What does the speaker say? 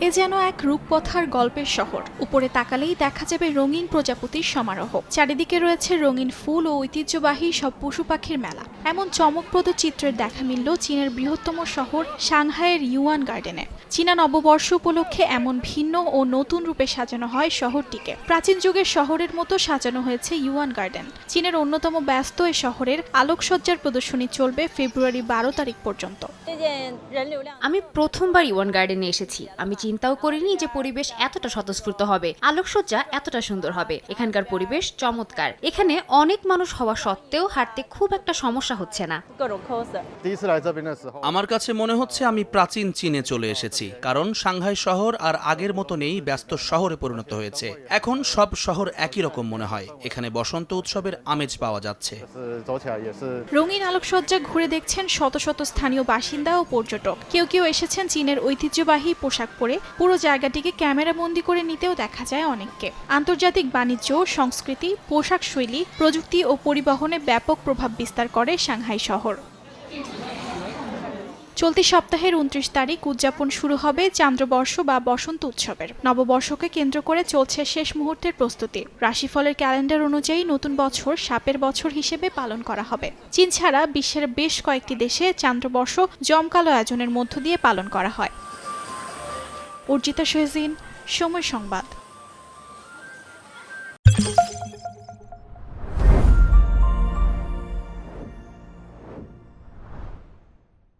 এ যেন এক রূপকথার গল্পের শহর। উপরে তাকালেই দেখা যাবে রঙিন প্রজাপতির সমারোহ। চারিদিকে রয়েছে রঙিন ফুল ও ঐতিহ্যবাহী সব পশু পাখির মেলা। এমন চমকপ্রদ চিত্রের দেখা মিলল চীনের বৃহত্তম শহর সাংহাইয়ের ইউয়ান গার্ডেনে। চীনা নববর্ষ উপলক্ষে এমন ভিন্ন ও নতুন রূপে সাজানো হয় শহরটিকে। প্রাচীন যুগের শহরের মতো সাজানো হয়েছে ইউয়ান গার্ডেন। চীনের অন্যতম ব্যস্ত এ শহরের আলোকসজ্জার প্রদর্শনী চলবে ফেব্রুয়ারি 12 তারিখ পর্যন্ত। আমি প্রথমবার ইওয়ান গার্ডেনে এসেছি। আমি চিন্তাও করিনি যে পরিবেশ এতটা স্বতঃস্ফূর্ত হবে, আলোকসজ্জা এতটা সুন্দর হবে। এখানকার পরিবেশ চমৎকার। এখানে অনেক মানুষ হওয়া সত্ত্বেও হাঁটতে খুব একটা সমস্যা হচ্ছে না। আমার কাছে মনে হচ্ছে আমি প্রাচীন চীনে চলে এসেছি, কারণ সাংহাই শহর আর আগের মতো নেই, ব্যস্ত শহরে পরিণত হয়েছে। এখন সব শহর একই রকম মনে হয়। এখানে বসন্ত উৎসবের আমেজ পাওয়া যাচ্ছে। রঙিন আলোকসজ্জা ঘুরে দেখছেন শত শত স্থানীয় বাসিন্দা ও পর্যটক। কেউ কেউ এসেছেন চীনের ঐতিহ্যবাহী পোশাক পরে। পুরো জায়গাটিকে ক্যামেরা বন্দি করে নিতেও দেখা যায় অনেককে। আন্তর্জাতিক বাণিজ্য, সংস্কৃতি, পোশাক শৈলী, প্রযুক্তি ও পরিবহনে ব্যাপক প্রভাব বিস্তার করে সাংহাই শহর। চলতি সপ্তাহের 29 তারিখ উদযাপন শুরু হবে চান্দ্রবর্ষ বা বসন্ত উৎসবের। নববর্ষকে কেন্দ্র করে চলছে শেষ মুহূর্তের প্রস্তুতি। রাশিফলের ক্যালেন্ডার অনুযায়ী নতুন বছর সাপের বছর হিসেবে পালন করা হবে। চীন ছাড়া বিশ্বের বেশ কয়েকটি দেশে চান্দ্রবর্ষ জমকালো আয়োজনের মধ্য দিয়ে পালন করা হয়। অর্জিতা শহীন, সময় সংবাদ।